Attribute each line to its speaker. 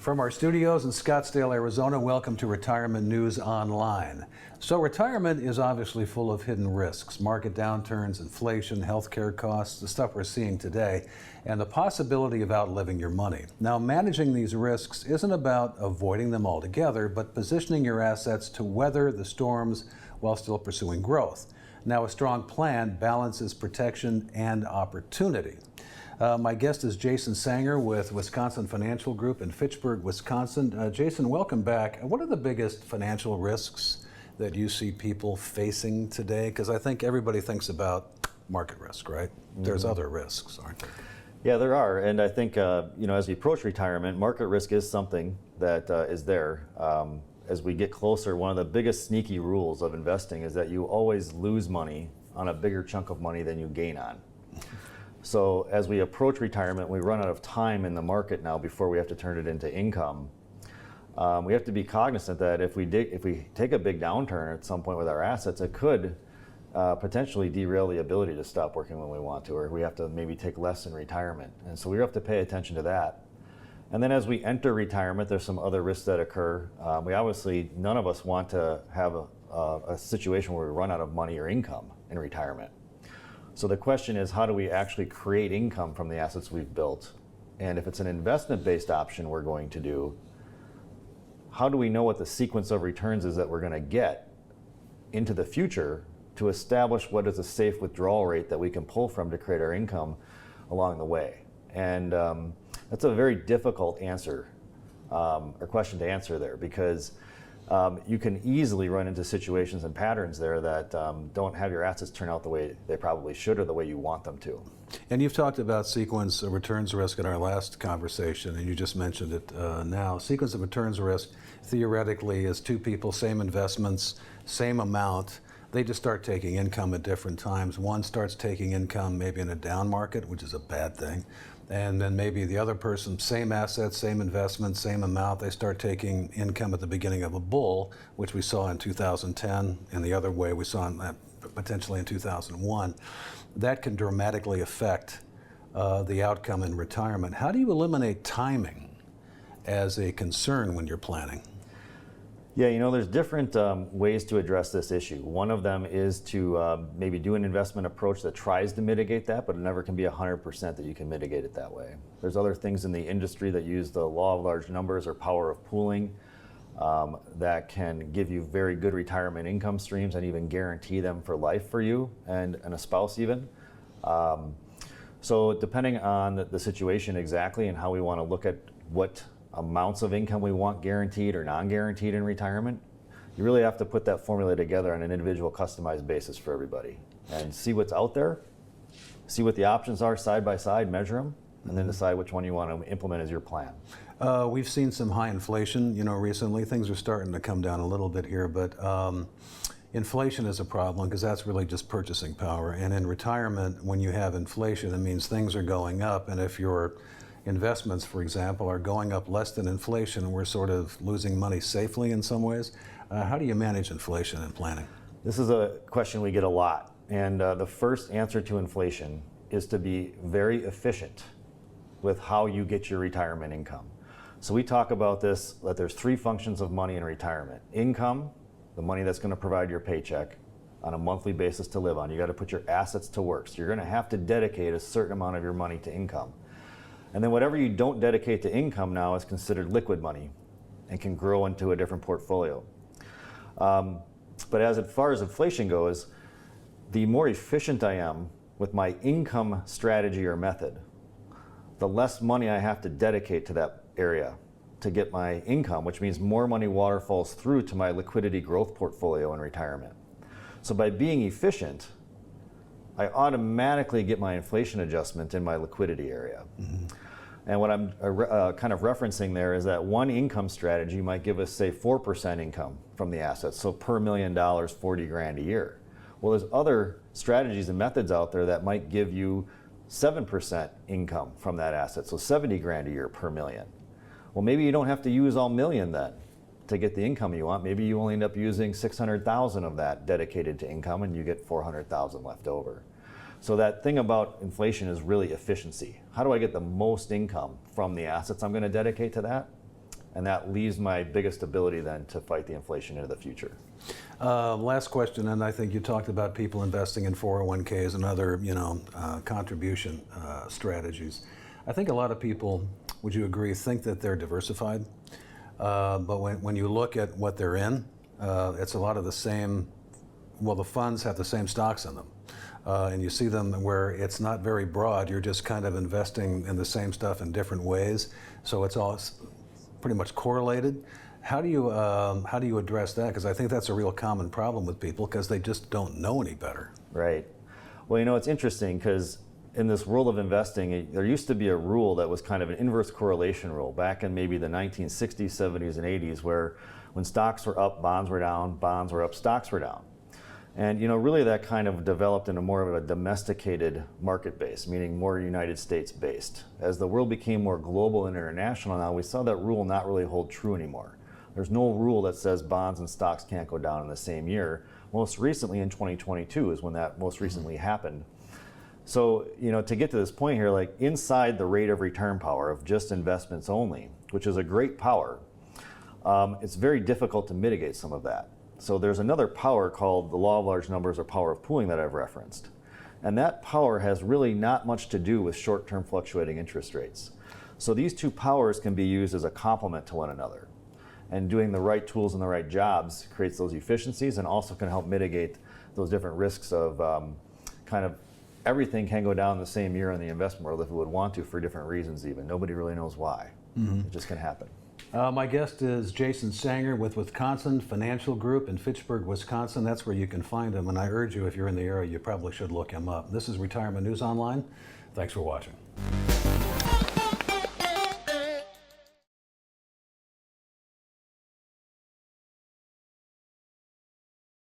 Speaker 1: From our studios in Scottsdale, Arizona, welcome to Retirement News Online. So retirement is obviously full of hidden risks, market downturns, inflation, healthcare costs, the stuff we're seeing today, and the possibility of outliving your money. Now, managing these risks isn't about avoiding them altogether, but positioning your assets to weather the storms while still pursuing growth. Now, a strong plan balances protection and opportunity. My guest is Jason Sanger with Wisconsin Financial Group in Fitchburg, Wisconsin. Jason, welcome back. What are the biggest financial risks that you see people facing today? Because I think everybody thinks about market risk, right? There's other risks, aren't there?
Speaker 2: Yeah, there are. And I think, as we approach retirement, market risk is something that is there. As we get closer, one of the biggest sneaky rules of investing is that you always lose money on a bigger chunk of money than you gain on. So as we approach retirement, we run out of time in the market now before we have to turn it into income. We have to be cognizant that if we take a big downturn at some point with our assets, it could potentially derail the ability to stop working when we want to, or we have to maybe take less in retirement. And so we have to pay attention to that. And then as we enter retirement, there's some other risks that occur. None of us want to have a situation where we run out of money or income in retirement. So the question is, how do we actually create income from the assets we've built? And if it's an investment-based option we're going to do, how do we know what the sequence of returns is that we're going to get into the future to establish what is a safe withdrawal rate that we can pull from to create our income along the way? And that's a very difficult answer or question to answer there, because you can easily run into situations and patterns there that don't have your assets turn out the way they probably should or the way you want them to.
Speaker 1: And you've talked about sequence of returns risk in our last conversation, and you just mentioned it now. Sequence of returns risk theoretically is two people, same investments, same amount. They just start taking income at different times. One starts taking income maybe in a down market, which is a bad thing. And then maybe the other person, same assets, same investment, same amount, they start taking income at the beginning of a bull, which we saw in 2010, and the other way we saw that potentially in 2001. That can dramatically affect the outcome in retirement. How do you eliminate timing as a concern when you're planning?
Speaker 2: Yeah, there's different ways to address this issue. One of them is to maybe do an investment approach that tries to mitigate that, but it never can be 100% that you can mitigate it that way. There's other things in the industry that use the law of large numbers or power of pooling that can give you very good retirement income streams and even guarantee them for life for you and a spouse even. So depending on the situation exactly and how we want to look at what amounts of income we want guaranteed or non-guaranteed in retirement, you really have to put that formula together on an individual customized basis for everybody and see what's out there, see what the options are side by side, measure them, and then decide which one you want to implement as your plan.
Speaker 1: We've seen some high inflation, recently. Things are starting to come down a little bit here, but inflation is a problem because that's really just purchasing power. And in retirement, when you have inflation, it means things are going up, and if you're investments, for example, are going up less than inflation, we're sort of losing money safely in some ways. How do you manage inflation in planning?
Speaker 2: This is a question we get a lot. And the first answer to inflation is to be very efficient with how you get your retirement income. So we talk about this, that there's three functions of money in retirement. Income, the money that's going to provide your paycheck on a monthly basis to live on. You got to put your assets to work. So you're going to have to dedicate a certain amount of your money to income. And then whatever you don't dedicate to income now is considered liquid money and can grow into a different portfolio. But as far as inflation goes, the more efficient I am with my income strategy or method, the less money I have to dedicate to that area to get my income, which means more money waterfalls through to my liquidity growth portfolio in retirement. So by being efficient, I automatically get my inflation adjustment in my liquidity area. Mm-hmm. And what I'm kind of referencing there is that one income strategy might give us, say, 4% income from the assets. So per $1 million, 40 grand a year. Well, there's other strategies and methods out there that might give you 7% income from that asset. So 70 grand a year per million. Well, maybe you don't have to use all million then to get the income you want. Maybe you only end up using 600,000 of that dedicated to income and you get 400,000 left over. So that thing about inflation is really efficiency. How do I get the most income from the assets I'm going to dedicate to that? And that leaves my biggest ability then to fight the inflation into the future.
Speaker 1: Last question, and I think you talked about people investing in 401ks and other, contribution strategies. I think a lot of people, would you agree, think that they're diversified, but when you look at what they're in, it's a lot of the same. Well, the funds have the same stocks in them, and you see them where it's not very broad. You're just kind of investing in the same stuff in different ways, so it's all pretty much correlated. How do you address that? Because I think that's a real common problem with people because they just don't know any better.
Speaker 2: Right. Well, it's interesting because in this world of investing, there used to be a rule that was kind of an inverse correlation rule back in maybe the 1960s, 70s, and 80s, where when stocks were up, bonds were down, bonds were up, stocks were down. And really that kind of developed into more of a domesticated market base, meaning more United States based. As the world became more global and international now, we saw that rule not really hold true anymore. There's no rule that says bonds and stocks can't go down in the same year. Most recently in 2022 is when that most recently happened. So, to get to this point here, like inside the rate of return power of just investments only, which is a great power, it's very difficult to mitigate some of that. So there's another power called the law of large numbers or power of pooling that I've referenced. And that power has really not much to do with short-term fluctuating interest rates. So these two powers can be used as a complement to one another. And doing the right tools and the right jobs creates those efficiencies and also can help mitigate those different risks of kind of everything can go down the same year in the investment world if it would want to for different reasons even. Nobody really knows why. It just can happen.
Speaker 1: My guest is Jason Sanger with Wisconsin Financial Group in Fitchburg, Wisconsin. That's where you can find him, and I urge you, if you're in the area, you probably should look him up. This is Retirement News Online. Thanks for watching.